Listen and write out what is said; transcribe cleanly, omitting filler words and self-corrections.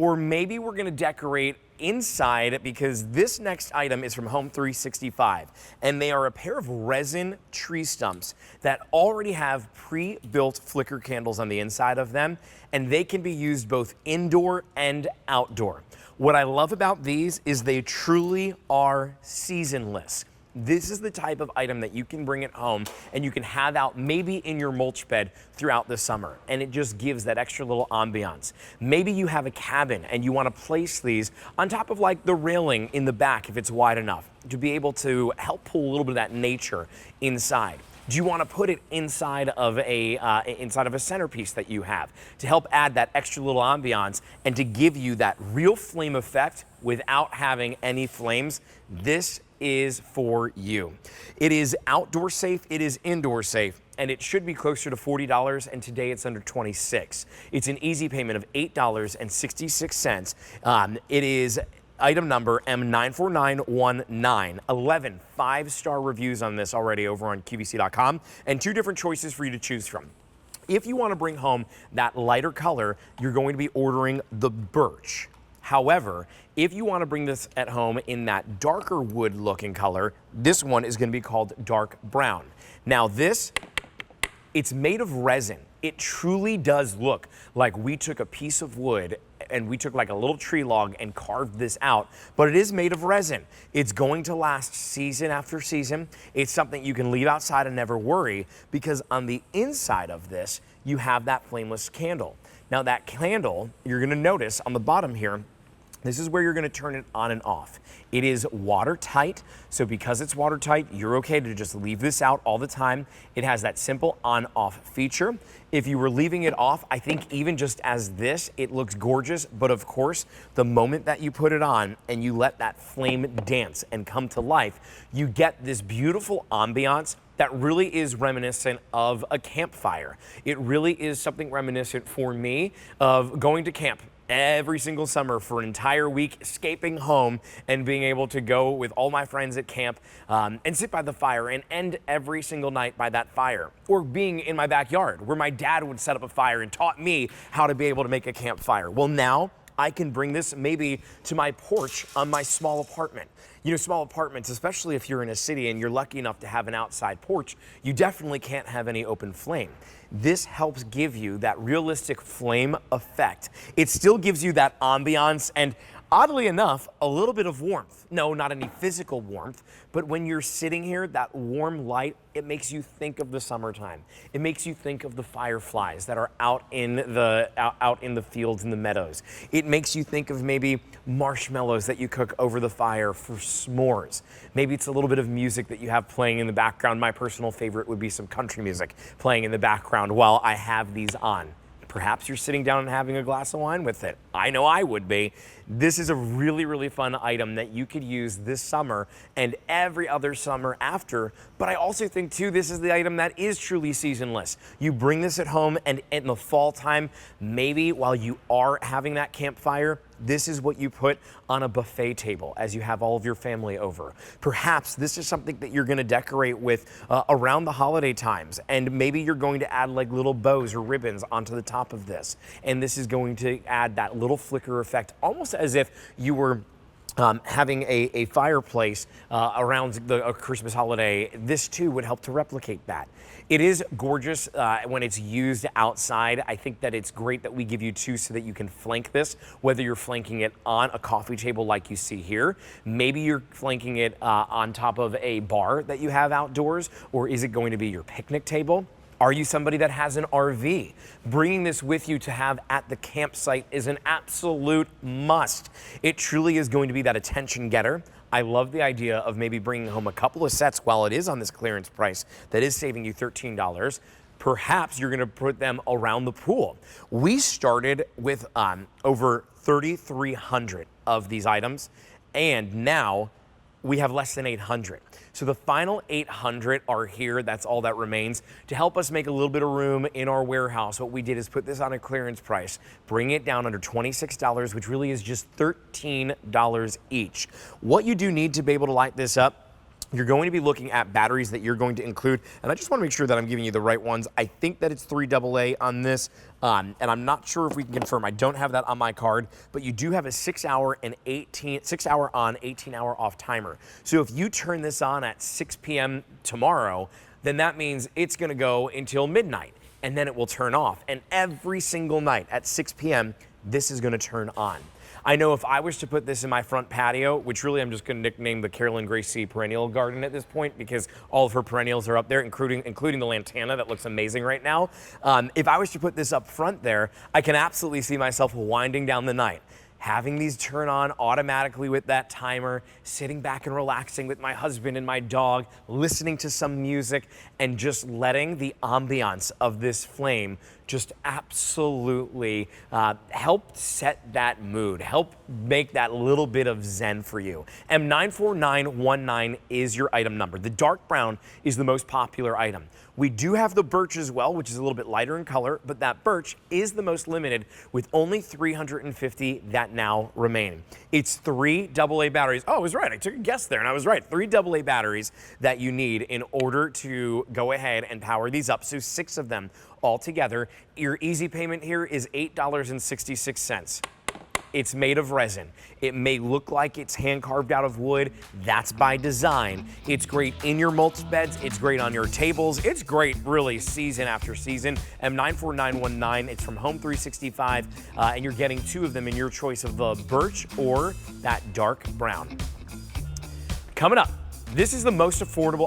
Or maybe we're gonna decorate inside because this next item is from Home 365, and they are a pair of resin tree stumps that already have pre-built flicker candles on the inside of them, and they can be used both indoor and outdoor. What I love about these is they truly are seasonless. This is the type of item that you can bring it home and you can have out maybe in your mulch bed throughout the summer, and it just gives that extra little ambiance. Maybe you have a cabin and you want to place these on top of like the railing in the back if it's wide enough to be able to help pull a little bit of that nature inside. Do you want to put it inside of a centerpiece that you have to help add that extra little ambiance and to give you that real flame effect without having any flames? This is for you. It is outdoor safe, it is indoor safe, and it should be closer to $40, and today it's under $26. It's an easy payment of $8.66. It is item number M94919. 11 5-star reviews on this already over on QVC.com, and 2 different choices for you to choose from. If you want to bring home that lighter color, you're going to be ordering the birch. However, if you want to bring this at home in that darker wood looking color, this one is going to be called dark brown. Now this, it's made of resin. It truly does look like we took a piece of wood and we took like a little tree log and carved this out, but it is made of resin. It's going to last season after season. It's something you can leave outside and never worry, because on the inside of this, you have that flameless candle. Now that candle, you're gonna notice on the bottom here, this is where you're gonna turn it on and off. It is watertight, so because it's watertight, you're okay to just leave this out all the time. It has that simple on-off feature. If you were leaving it off, I think even just as this, it looks gorgeous, but of course, the moment that you put it on and you let that flame dance and come to life, you get this beautiful ambiance that really is reminiscent of a campfire. It really is something reminiscent for me of going to camp every single summer for an entire week, escaping home and being able to go with all my friends at camp and sit by the fire and end every single night by that fire. Or being in my backyard where my dad would set up a fire and taught me how to be able to make a campfire. Well, now I can bring this maybe to my porch on my small apartment. You know, small apartments, especially if you're in a city and you're lucky enough to have an outside porch, you definitely can't have any open flame. This helps give you that realistic flame effect. It still gives you that ambiance and, oddly enough, a little bit of warmth. No, not any physical warmth, but when you're sitting here, that warm light, it makes you think of the summertime. It makes you think of the fireflies that are out in the fields and the meadows. It makes you think of maybe marshmallows that you cook over the fire for s'mores. Maybe it's a little bit of music that you have playing in the background. My personal favorite would be some country music playing in the background while I have these on. Perhaps you're sitting down and having a glass of wine with it. I know I would be. This is a really, really fun item that you could use this summer and every other summer after. But I also think too, this is the item that is truly seasonless. You bring this at home and in the fall time, maybe while you are having that campfire, this is what you put on a buffet table as you have all of your family over. Perhaps this is something that you're gonna decorate with around the holiday times, and maybe you're going to add like little bows or ribbons onto the top of this. And this is going to add that little flicker effect, almost as if you were having a fireplace around the Christmas holiday. This too would help to replicate that. It is gorgeous when it's used outside. I think that it's great that we give you 2 so that you can flank this, whether you're flanking it on a coffee table like you see here, maybe you're flanking it on top of a bar that you have outdoors, or is it going to be your picnic table? Are you somebody that has an RV? Bringing this with you to have at the campsite is an absolute must. It truly is going to be that attention getter. I love the idea of maybe bringing home a couple of sets while it is on this clearance price that is saving you $13. Perhaps you're gonna put them around the pool. We started with over 3,300 of these items, and now we have less than 800. So the final 800 are here. That's all that remains. To help us make a little bit of room in our warehouse, what we did is put this on a clearance price, bring it down under $26, which really is just $13 each. What you do need to be able to light this up you're going to be looking at batteries that you're going to include, and I just want to make sure that I'm giving you the right ones. I think that it's 3 AA on this, and I'm not sure if we can confirm. I don't have that on my card, but you do have a 6 hour on, 18 hour off timer. So if you turn this on at 6 p.m. tomorrow, then that means it's going to go until midnight, and then it will turn off. And every single night at 6 p.m., this is going to turn on. I know if I was to put this in my front patio, which really I'm just going to nickname the Carolyn Gracie perennial garden at this point because all of her perennials are up there, including the lantana that looks amazing right now. If I was to put this up front there, I can absolutely see myself winding down the night, having these turn on automatically with that timer, sitting back and relaxing with my husband and my dog, listening to some music, and just letting the ambiance of this flame just absolutely help set that mood, help make that little bit of zen for you. M94919 is your item number. The dark brown is the most popular item. We do have the birch as well, which is a little bit lighter in color, but that birch is the most limited with only 350 that now remain. It's 3 AA batteries. Oh, I was right. I took a guess there and I was right. 3 AA batteries that you need in order to go ahead and power these up. So 6 of them all together. Your easy payment here is $8.66. It's made of resin. It may look like it's hand carved out of wood. That's by design. It's great in your mulch beds. It's great on your tables. It's great really season after season. M94919, it's from Home 365, and you're getting 2 of them in your choice of the birch or that dark brown. Coming up, this is the most affordable item